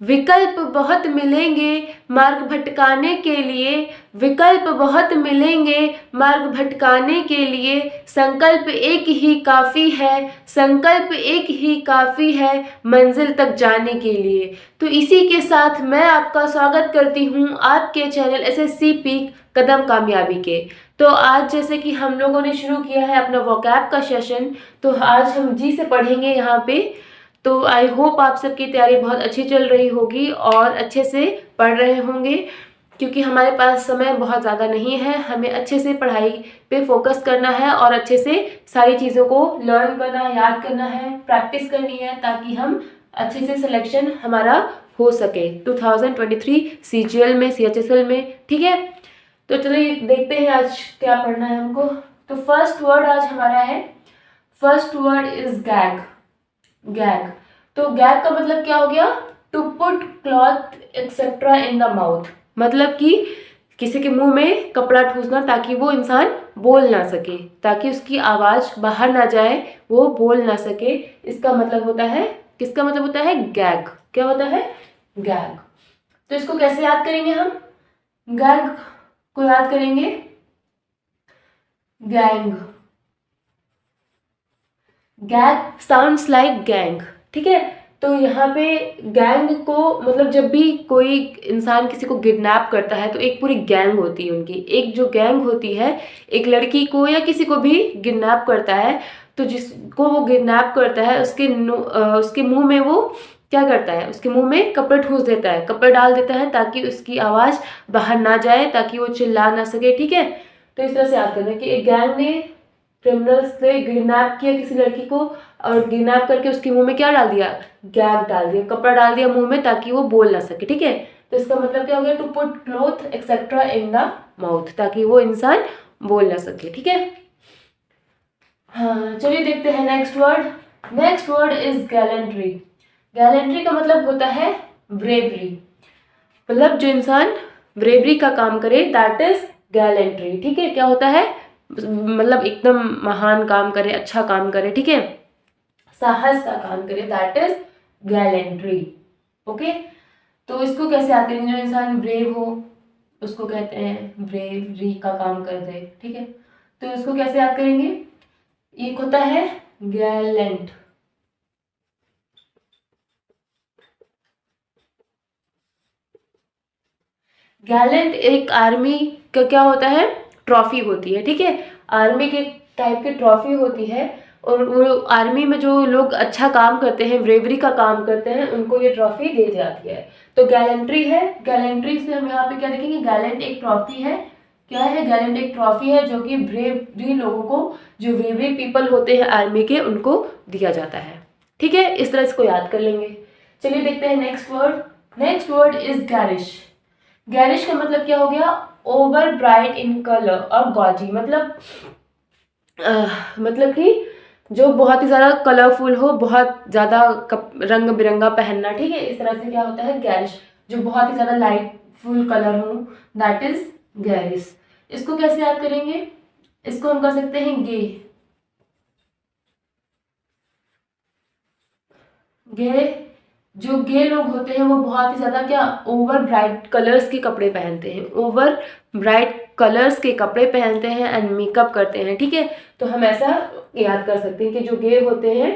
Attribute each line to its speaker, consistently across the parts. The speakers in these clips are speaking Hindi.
Speaker 1: विकल्प बहुत मिलेंगे मार्ग भटकाने के लिए, विकल्प बहुत मिलेंगे मार्ग भटकाने के लिए, संकल्प एक ही काफ़ी है, संकल्प एक ही काफ़ी है मंजिल तक जाने के लिए। तो इसी के साथ मैं आपका स्वागत करती हूँ आपके चैनल एसएससी पीक कदम कामयाबी के। तो आज जैसे कि हम लोगों ने शुरू किया है अपना वोकैब का सेशन, तो आज हम जी से पढ़ेंगे यहाँ पे। तो आई होप आप सबकी तैयारी बहुत अच्छी चल रही होगी और अच्छे से पढ़ रहे होंगे, क्योंकि हमारे पास समय बहुत ज़्यादा नहीं है। हमें अच्छे से पढ़ाई पे फोकस करना है और अच्छे से सारी चीज़ों को लर्न करना है, याद करना है, प्रैक्टिस करनी है, ताकि हम अच्छे से सिलेक्शन हमारा हो सके 2023 CGL में, CHSL में। ठीक है, तो चलिए देखते हैं आज क्या पढ़ना है हमको। तो फर्स्ट वर्ड आज हमारा है, first word is gag. Gag, तो गैग का मतलब क्या हो गया? To put cloth etcetera in the mouth, मतलब कि किसी के मुंह में कपड़ा ठूसना ताकि वो इंसान बोल ना सके, ताकि उसकी आवाज बाहर ना जाए, वो बोल ना सके। इसका मतलब होता है, किसका मतलब होता है? गैग। क्या होता है? गैग। तो इसको कैसे याद करेंगे हम? गैग को याद करेंगे gang. Gag sounds like gang. ठीक है, तो यहाँ पे गैंग को मतलब जब भी कोई इंसान किसी को किडनैप करता है तो एक पूरी गैंग होती है उनकी। एक जो गैंग होती है, एक लड़की को या किसी को भी किडनैप करता है, तो जिसको वो किडनैप करता है उसके मुंह में वो क्या करता है? उसके मुंह में कपड़े ठूस देता है, कपड़े डाल देता है, ताकि उसकी आवाज़ बाहर ना जाए, ताकि वो चिल्ला ना सके। ठीक है, तो इस तरह से याद करना कि एक गैंग ने क्रिमिनल्स ने किडनैप किया किसी लड़की को, और किडनैप करके उसके मुंह में क्या डाल दिया? गैग डाल दिया, कपड़ा डाल दिया मुंह में, ताकि वो बोल ना सके। ठीक है, तो इसका मतलब क्या हो गया? To put cloth etcetera in the mouth, ताकि वो इंसान बोल ना सके। ठीक है, हाँ चलिए देखते हैं next word. Next word is gallantry. Gallantry का मतलब होता है ब्रेवरी, मतलब जो इंसान ब्रेवरी का काम करे, दैट इज गैलेंट्री। ठीक है, क्या होता है? मतलब एकदम महान काम करे, अच्छा काम करे। ठीक है, साहस का काम करे, दैट इज गैलेंट्री। ओके, तो इसको कैसे याद करेंगे? जो इंसान ब्रेव हो उसको कहते हैं ब्रेवरी का काम कर दे। ठीक है, तो इसको कैसे याद करेंगे? एक होता है गैलेंट। गैलेंट एक आर्मी का क्या होता है? ट्रॉफी होती है। ठीक है, आर्मी के टाइप की ट्रॉफी होती है, और वो आर्मी में जो लोग अच्छा काम करते हैं, ब्रेवरी का काम करते हैं, उनको ये ट्रॉफी दी जाती है। तो गैलेंट्री है, गैलेंट्री से हम यहाँ पे क्या देखेंगे? गैलेंट एक ट्रॉफी है। क्या है? गैलेंट एक ट्रॉफी है जो कि ब्रेवरी लोगों को, जो ब्रेवरी पीपल होते हैं आर्मी के, उनको दिया जाता है। ठीक है, इस तरह इसको याद कर लेंगे। चलिए देखते हैं next word. Next word is garish. Garish का मतलब क्या हो गया? ओवर ब्राइट इन कलर और गॉजी, मतलब कि जो बहुत ही ज़्यादा कलरफुल हो, बहुत ज़्यादा रंग बिरंगा पहनना। ठीक है, इस तरह से क्या होता है? गैरिश। जो बहुत ही ज़्यादा लाइट फुल कलर हो, दैट इज गैरिश। इसको कैसे याद करेंगे? इसको हम कर सकते हैं गे। गे, जो गे लोग होते हैं वो बहुत ही ज़्यादा क्या? ओवर ब्राइट कलर्स के कपड़े पहनते हैं, ओवर ब्राइट कलर्स के कपड़े पहनते हैं एंड मेकअप करते हैं। ठीक है, तो हम ऐसा याद कर सकते हैं कि जो गे होते हैं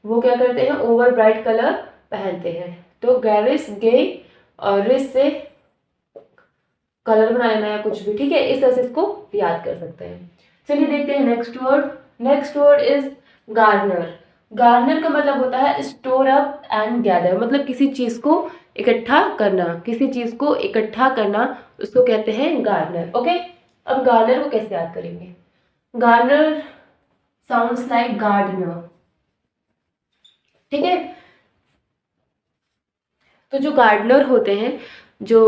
Speaker 1: वो क्या करते हैं? ओवर ब्राइट कलर पहनते हैं। तो गैरिश, गे और रिस से कलर बना लेना या कुछ भी। ठीक है, इस तरह से इसको याद कर सकते हैं। चलिए देखते हैं next word. Next word is Garner. Garner का मतलब होता है स्टोर अप एंड गैदर, मतलब किसी चीज को इकट्ठा करना, किसी चीज को इकट्ठा करना, उसको कहते हैं गार्नर। ओके, अब गार्नर को कैसे याद करेंगे? Garner sounds like gardener. ठीक है, तो जो गार्डनर होते हैं, जो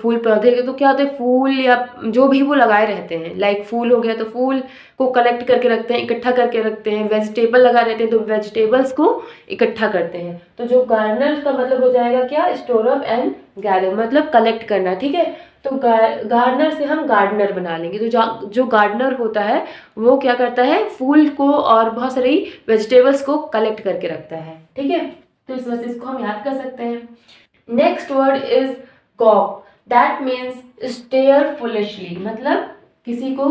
Speaker 1: फूल पौधे के, तो क्या होते हैं? फूल या जो भी वो लगाए रहते हैं, लाइक फूल हो गया तो फूल को कलेक्ट करके रखते हैं, इकट्ठा करके रखते हैं। वेजिटेबल लगाए रहते हैं तो वेजिटेबल्स को इकट्ठा करते हैं। तो जो गार्डनर का मतलब हो जाएगा क्या? स्टोर अप एंड गैदर, मतलब कलेक्ट करना। ठीक है, तो गार्डनर से हम गार्डनर बना लेंगे। तो जो गार्डनर होता है वो क्या करता है? फूल को और बहुत सारी वेजिटेबल्स को कलेक्ट करके रखता है। ठीक है, तो इस वजह से इसको हम याद कर सकते हैं। Next word is gawk, that means stare foolishly, मतलब किसी को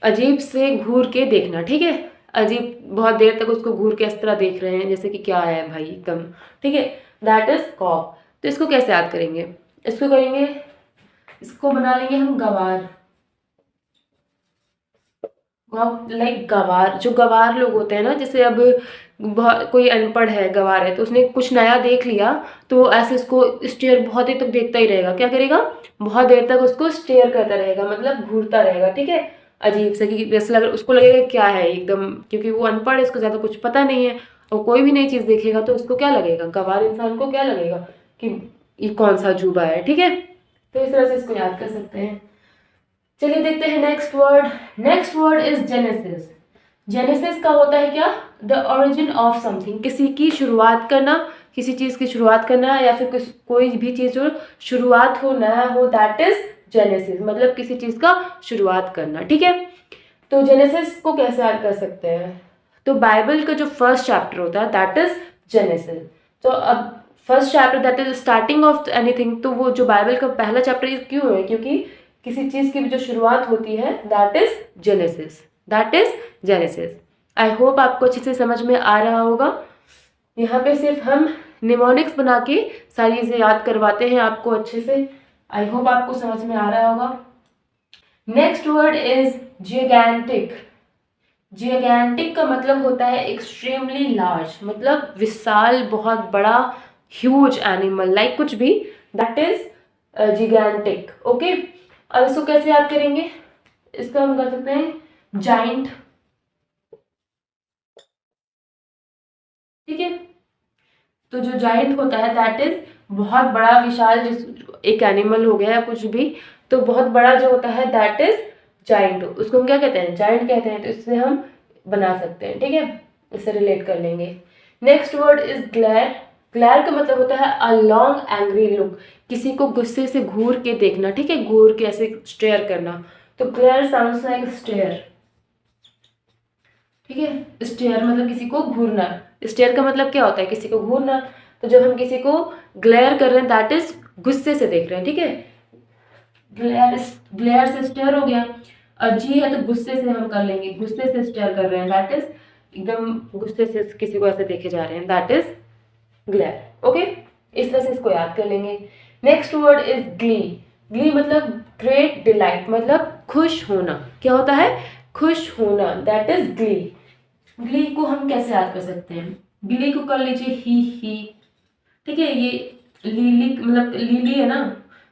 Speaker 1: अजीब से घूर के देखना, ठीक है, अजीब बहुत देर तक उसको घूर के इस तरह देख रहे हैं जैसे कि क्या है भाई एकदम, ठीक है, दैट इज गॉक। तो इसको कैसे याद करेंगे, इसको करेंगे, इसको बना लेंगे हम गवार, लाइक गवार, जो गवार लोग होते हैं ना, जैसे अब बहुत कोई अनपढ़ है, गवार है, तो उसने कुछ नया देख लिया तो ऐसे उसको स्टेयर बहुत देर तक देखता ही रहेगा, क्या करेगा, बहुत देर तक उसको स्टेयर करता रहेगा, मतलब घूरता रहेगा, ठीक है, अजीब से, कि जैसे उसको लगेगा क्या है एकदम, क्योंकि वो अनपढ़ है, इसको ज़्यादा कुछ पता नहीं है, और कोई भी नई चीज़ देखेगा तो उसको क्या लगेगा, गवार इंसान को क्या लगेगा कि ये कौन सा अजूबा है, ठीक है। तो इस तरह से इसको याद कर सकते हैं। चलिए देखते हैं next word. Next word is genesis. Genesis का होता है क्या, द ओरिजिन ऑफ समथिंग, किसी की शुरुआत करना, किसी चीज़ की शुरुआत करना, या फिर कोई भी चीज़ जो शुरुआत हो, नया हो, दैट इज जेनेसिस, मतलब किसी चीज़ का शुरुआत करना, ठीक है। तो जेनेसिस को कैसे याद कर सकते हैं, तो बाइबल का जो फर्स्ट चैप्टर होता है दैट इज जेनेसिस। तो अब first chapter that is starting of anything, तो वो जो बाइबल का पहला चैप्टर क्यों है, क्योंकि किसी चीज़ की जो शुरुआत होती है that is genesis, that is genesis. I hope आपको अच्छे से समझ में आ रहा होगा। यहाँ पे सिर्फ हम निमोनिक्स बना के सारी चीज़ें याद करवाते हैं आपको अच्छे से। आई होप आपको समझ में आ रहा होगा। Next word is gigantic. Gigantic का मतलब होता है एक्सट्रीमली लार्ज, मतलब विशाल, बहुत बड़ा, ह्यूज एनिमल, लाइक कुछ भी, दैट इज जिगैंटिक, ओके। अब इसको कैसे याद करेंगे, इसका हम कर सकते हैं जाइंट, ठीक है। तो जो जाइंट होता है दैट इज बहुत बड़ा, विशाल, जिस एक एनिमल हो गया या कुछ भी, तो बहुत बड़ा जो होता है दैट इज जाइंट, उसको हम क्या कहते हैं, जाइंट कहते हैं। तो इससे हम बना सकते हैं, ठीक है, इससे रिलेट कर लेंगे। Next word is glare. Glare का मतलब होता है अ लॉन्ग एंग्री लुक, किसी को गुस्से से घूर के देखना, ठीक है, घूर के ऐसे स्टेयर करना। तो ग्लेयर साउंड्स लाइक स्टेयर, ठीक है, स्टेयर मतलब किसी को घूरना। स्टेयर का मतलब क्या होता है, किसी को घूरना। तो जब हम किसी को ग्लेयर कर रहे हैं दैट इज गुस्से से देख रहे हैं, ठीक है, ग्लेयर, ग्लेयर से स्टेयर हो गया। और जी है तो गुस्से से हम कर लेंगे, गुस्से से स्टेयर कर रहे हैं दैट इज एकदम गुस्से से किसी को ऐसे देखे जा रहे हैं, दैट इज ग्लेयर, ओके। इस तरह से इसको याद कर लेंगे। Next word is Glee. Glee मतलब ग्रेट डिलाइट, मतलब खुश होना, क्या होता है, खुश होना, दैट इज ग्ली। ग्ली को हम कैसे याद कर सकते हैं, ग्ली को कर लीजिए ही, ठीक है, ये लीली मतलब लीली है ना,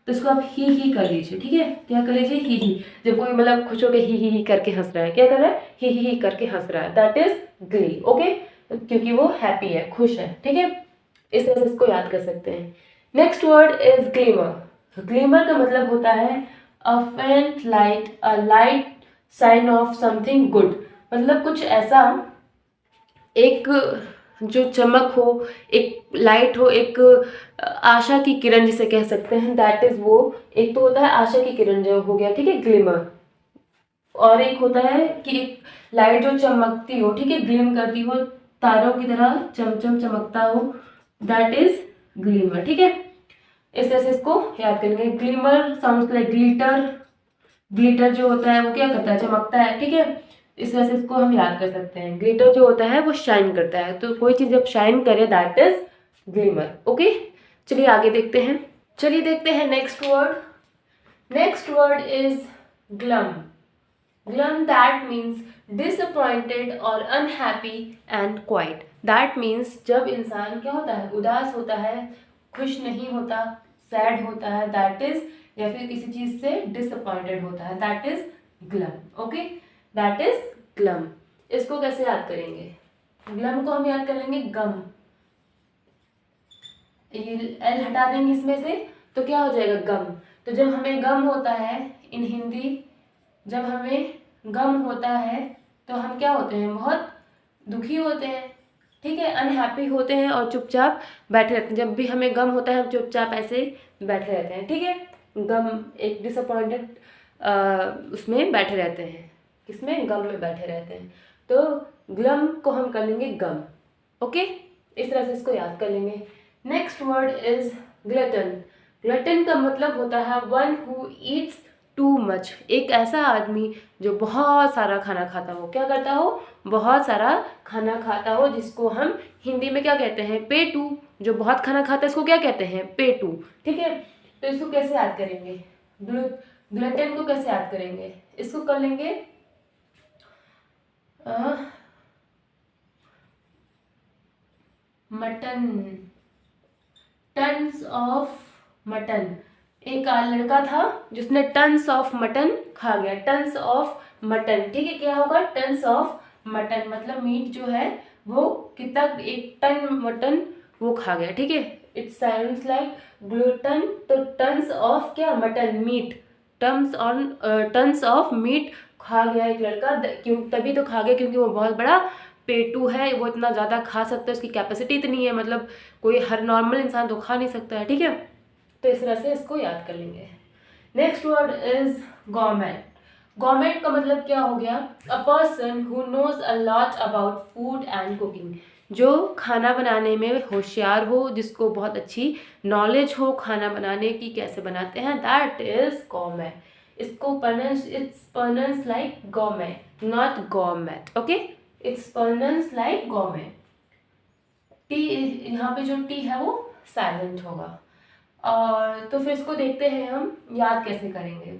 Speaker 1: तो इसको आप ही कर लीजिए, ठीक है, क्या कर लीजिए, ही। जब कोई मतलब खुश होकर ही करके हंस रहा है, क्या कर रहा है, ही करके हंस रहा है, दैट इज ग्ली, ओके, क्योंकि वो हैप्पी है, खुश है, ठीक है। इस तरह से इसको याद कर सकते हैं। Next word is glimmer. Glimmer का मतलब होता है a faint light, a light sign of something good, मतलब कुछ ऐसा, एक जो चमक हो, एक लाइट हो, एक आशा की किरण जिसे कह सकते हैं, दैट इज वो। एक तो होता है आशा की किरण जो हो गया, ठीक है, ग्लिमर, और एक होता है कि एक लाइट जो चमकती हो, ठीक है, ग्लिम करती हो, तारों की तरह चमचम चमकता हो, दैट इज ग्लिमर, ठीक है। इस तरह से इसको याद करेंगे। Glimmer sounds like glitter. Glitter जो होता है वो क्या करता है, चमकता है, ठीक है। इस वजह से इसको हम याद कर सकते हैं। ग्लिटर जो होता है वो शाइन करता है, तो कोई चीज़ जब शाइन करे दैट इज ग्लिमर, ओके। चलिए आगे देखते हैं। चलिए देखते हैं next word. Next word is glum. Glum that means disappointed और unhappy and quiet. That means जब इंसान क्या होता है, उदास होता है, खुश नहीं होता, सैड होता है, दैट इज, या फिर किसी चीज़ से डिसअपॉइंटेड होता है, that is glum, okay, that is glum. इसको कैसे याद करेंगे, ग्लम को हम याद कर लेंगे गम, ये एल हटा देंगे इसमें से तो क्या हो जाएगा, गम। तो जब हमें गम होता है इन हिंदी, जब हमें गम होता है तो हम क्या होते हैं, बहुत दुखी होते हैं, ठीक है, अनहैप्पी होते हैं और चुपचाप बैठे रहते हैं। जब भी हमें गम होता है हम चुपचाप ऐसे बैठे रहते हैं, ठीक है, गम एक डिसअपॉइंटेड उसमें बैठे रहते हैं, किसमें, गम में बैठे रहते हैं। तो ग्लम को हम कर लेंगे गम, ओके। इस तरह से इसको याद कर लेंगे। Next word is glutton. Glutton का मतलब होता है one who Yeats too much, एक ऐसा आदमी जो बहुत सारा खाना खाता हो। क्या करता हो? बहुत सारा खाना खाता हो, जिसको हम हिंदी में क्या कहते हैं? पेटू। जो बहुत खाना खाता है इसको क्या कहते हैं? पेटू। ठीक है, तो इसको कैसे याद करेंगे? ग्लटन को कैसे याद करेंगे? इसको कर लेंगे मटन, टन्स ऑफ मटन। एक लड़का था जिसने टन्स ऑफ मटन खा गया, टन्स ऑफ मटन। ठीक है, क्या होगा? टन्स ऑफ मटन मतलब मीट जो है वो कितना, 1 टन मटन वो खा गया। ठीक है, इट साउंड्स लाइक ग्लूटन, तो टन्स ऑफ क्या? Mutton, meat. Tons of meat खा गया एक लड़का। क्यों? तभी तो खा गया क्योंकि वो बहुत बड़ा पेटू है, वो इतना ज़्यादा खा सकता है, उसकी कैपेसिटी इतनी है, मतलब कोई हर नॉर्मल इंसान तो खा नहीं सकता है। ठीक है, तो इस तरह से इसको याद कर लेंगे। Next word is government. Government का मतलब क्या हो गया? A person who knows a lot about food and cooking, जो खाना बनाने में होशियार हो, जिसको बहुत अच्छी नॉलेज हो खाना बनाने की, कैसे बनाते हैं, दैट इज गवर्नमेंट। इसको it's pronounce like government, not government. Okay, it's pronounce like government. T, यहाँ पे जो टी है वो साइलेंट होगा। और तो फिर इसको देखते हैं हम याद कैसे करेंगे।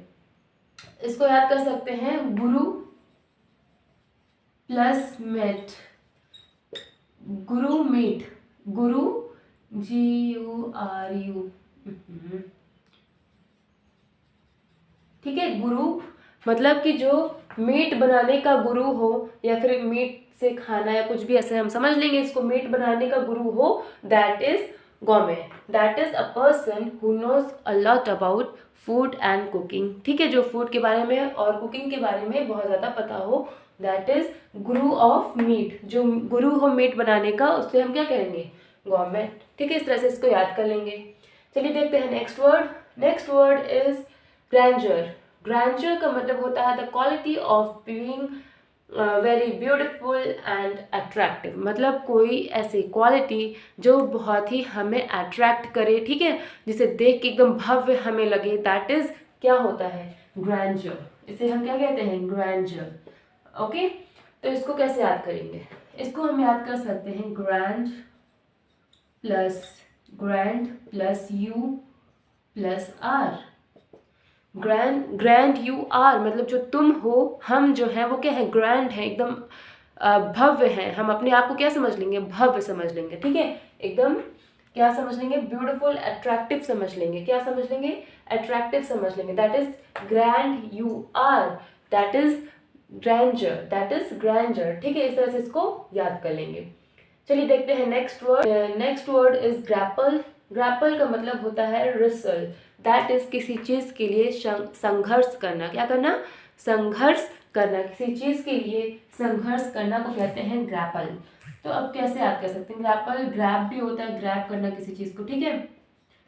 Speaker 1: इसको याद कर सकते हैं गुरु प्लस मेट, गुरु मीट, गुरु GURU। ठीक है, गुरु मतलब कि जो मीट बनाने का गुरु हो, या फिर मीट से खाना या कुछ भी ऐसे हम समझ लेंगे इसको, मीट बनाने का गुरु हो, that is government. That is a person who knows a lot about food and cooking. ठीक है, जो फूड के बारे में और कुकिंग के बारे में बहुत ज़्यादा पता हो, that is Guru of meat. जो गुरु हो मीट बनाने का, उससे हम क्या कहेंगे? गवर्नमेंट। ठीक है, इस तरह से इसको याद कर लेंगे। चलिए देखते हैं next word. Next word is grandeur. Grandeur का मतलब होता है the quality of being very beautiful and attractive, मतलब कोई ऐसी क्वालिटी जो बहुत ही हमें अट्रैक्ट करे। ठीक है, जिसे देख के एकदम भव्य हमें लगे, दैट इज क्या होता है? ग्रैंडर। इसे हम क्या कहते हैं? ग्रैंडर। ओके, तो इसको कैसे याद करेंगे? इसको हम याद कर सकते हैं grand plus you plus are. Grand you are मतलब जो तुम हो, हम जो है वो क्या है? ग्रैंड है, एकदम भव्य है। हम अपने आप को क्या समझ लेंगे? भव्य समझ लेंगे। ठीक है, एकदम क्या समझ लेंगे? ब्यूटीफुल, अट्रैक्टिव समझ लेंगे। क्या समझ लेंगे? अट्रैक्टिव समझ लेंगे। That is grand you are, that is grandeur, that is grandeur. ठीक है, इस तरह से इसको याद कर लेंगे। चलिए देखते हैं next word. Next word is grapple. Grapple का मतलब होता है रिसल, दैट इज किसी चीज के लिए संघर्ष करना। क्या करना? संघर्ष करना। किसी चीज के लिए संघर्ष करना को कहते हैं ग्रैपल। तो अब कैसे याद कर सकते हैं? ग्रैपल ग्रैब भी होता है, ग्रैब करना किसी चीज को। ठीक है,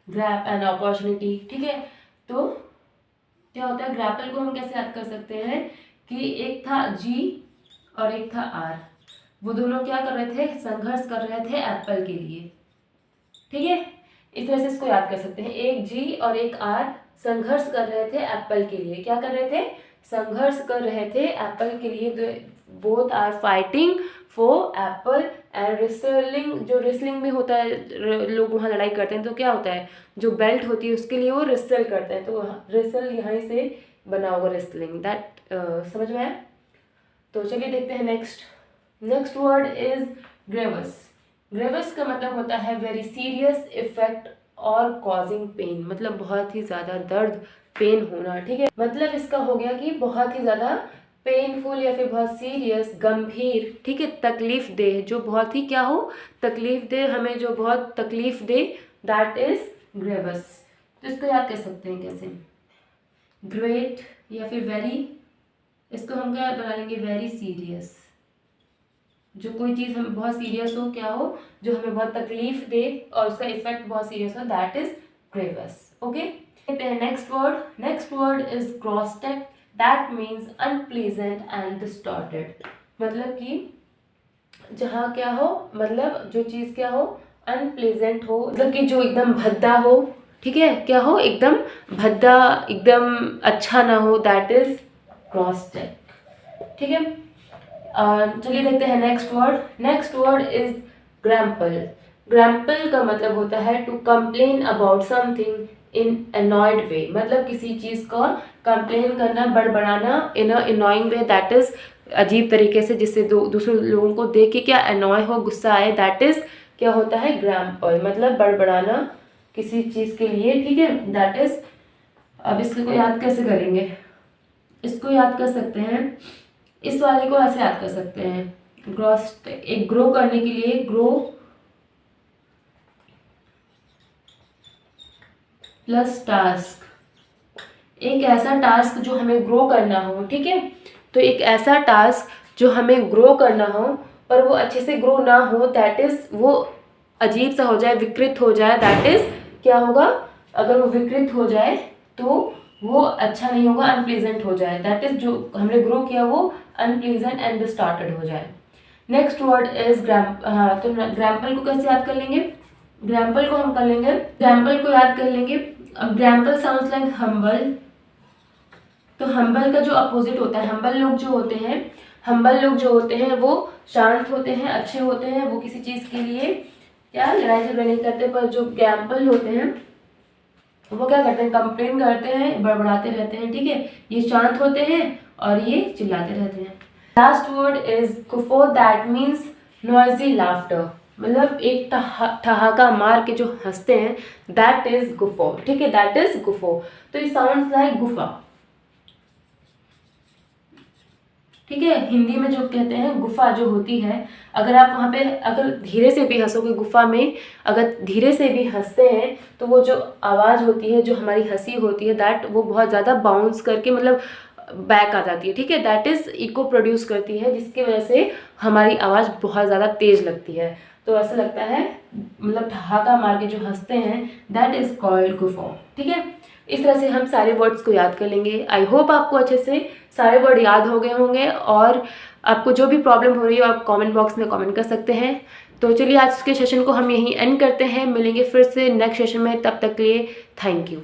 Speaker 1: ग्रैब एन अपॉर्चुनिटी। ठीक है, तो क्या होता है? ग्रैपल को हम कैसे याद कर सकते हैं कि एक था G और एक था R, वो दोनों क्या कर रहे थे? संघर्ष कर रहे थे एप्पल के लिए। ठीक है, इस तरह से इसको याद कर सकते हैं। एक G और एक R संघर्ष कर रहे थे एप्पल के लिए। क्या कर रहे थे? संघर्ष कर रहे थे एप्पल के लिए। Both are fighting for apple and wrestling. जो रिसलिंग में होता है, लोग वहाँ लड़ाई करते हैं, तो क्या होता है? जो बेल्ट होती है उसके लिए वो रिसल करते हैं, तो रिसल यहाँ से बना होगा रिसलिंग। दैट समझ में आया? तो चलिए देखते हैं next word is Graves. Graves का मतलब होता है वेरी सीरियस इफेक्ट और कॉजिंग पेन, मतलब बहुत ही ज़्यादा दर्द, पेन होना। ठीक है, मतलब इसका हो गया कि बहुत ही ज़्यादा पेनफुल या फिर बहुत सीरियस, गंभीर। ठीक है, तकलीफ दे, जो बहुत ही क्या हो? तकलीफ दे, हमें जो बहुत तकलीफ दे, दैट इज ग्रेवस। तो इसको याद कर सकते हैं कैसे? ग्रेट या फिर वेरी, इसको हम क्या बना लेंगे? Very serious. जो कोई चीज़ हमें बहुत सीरियस हो, क्या हो? जो हमें बहुत तकलीफ दे और उसका इफेक्ट बहुत सीरियस हो, दैट इज ग्रेवस। ओके, देखते हैं next word. Next word is grotesque, that means unpleasant and distorted, मतलब कि जहाँ क्या हो? मतलब जो चीज़ क्या हो? अनप्लेजेंट हो, मतलब कि जो एकदम भद्दा हो, ठीक है, क्या हो, एकदम भद्दा, एकदम अच्छा ना हो, दैट इज क्रॉस चेक, ठीक है। चलिए देखते हैं next word. Next word is grumble. Grumble का मतलब होता है to complain about something in annoyed way, मतलब किसी चीज का कंप्लेन करना, बड़बड़ाना in a annoying way, that is अजीब तरीके से, जिससे दूसरे लोगों को देख के क्या अनॉय हो, गुस्सा आए, दैट इज क्या होता है, ग्रैम्पल, मतलब बड़बड़ाना किसी चीज के लिए, ठीक है, दैट इज। अब इसको याद कैसे करेंगे, इसको याद कर सकते हैं, इस वाले को ऐसे याद कर सकते हैं, ग्रॉस, एक ग्रो करने के लिए ग्रो प्लस टास्क, एक ऐसा टास्क जो हमें ग्रो करना हो, ठीक है, तो एक ऐसा टास्क जो हमें ग्रो करना हो पर वो अच्छे से ग्रो ना हो, दैट इज वो अजीब सा हो जाए, विकृत हो जाए, दैट इज क्या होगा, अगर वो विकृत हो जाए तो वो अच्छा नहीं होगा, अनप्लीजेंट हो जाए, दैट इज जो हमने ग्रो किया वो अनप्लीजेंट एंड डिस्टॉर्टेड हो जाए। नेक्स्ट वर्ड इज हाँ, तो ग्रैम्पल को कैसे याद कर लेंगे, ग्रैम्पल को हम कर लेंगे, ग्रैम्पल को याद कर लेंगे। अब ग्रैम्पल साउंड्स लाइक हम्बल, तो हम्बल का जो अपोजिट होता है, हम्बल लोग जो होते हैं, हम्बल लोग जो होते हैं वो शांत होते हैं, अच्छे होते हैं, वो किसी चीज़ के लिए क्या लड़ाई झगड़ा नहीं करते, पर जो ग्रैम्पल होते हैं वो क्या करते हैं, कंप्लेन करते हैं, बड़बड़ाते रहते हैं, ठीक है, ये शांत होते हैं और ये चिल्लाते रहते हैं। Last word is guffaw, that means noisy laughter, मतलब एक ठहाका मार के जो हंसते हैं, दैट इज गुफो, ठीक है, दैट इज गुफो। तो ये साउंड्स लाइक गुफा, ठीक है, हिंदी में जो कहते हैं गुफा जो होती है, अगर आप वहाँ पे अगर धीरे से भी हंसोगे, गुफा में अगर धीरे से भी हंसते हैं तो वो जो आवाज़ होती है, जो हमारी हंसी होती है, दैट वो बहुत ज़्यादा बाउंस करके मतलब बैक आ जाती है, ठीक है, दैट इज़ इको प्रोड्यूस करती है, जिसकी वजह से हमारी आवाज़ बहुत ज़्यादा तेज़ लगती है, तो ऐसा लगता है, मतलब ठहाका मार के जो हंसते हैं, दैट इज़ कॉल्ड गुफा, ठीक है। इस तरह से हम सारे वर्ड्स को याद कर लेंगे। आई होप आपको अच्छे से सारे वर्ड याद हो गए होंगे, और आपको जो भी प्रॉब्लम हो रही हो आप कमेंट बॉक्स में कमेंट कर सकते हैं। तो चलिए आज के सेशन को हम यहीं एंड करते हैं, मिलेंगे फिर से नेक्स्ट सेशन में, तब तक के लिए थैंक यू।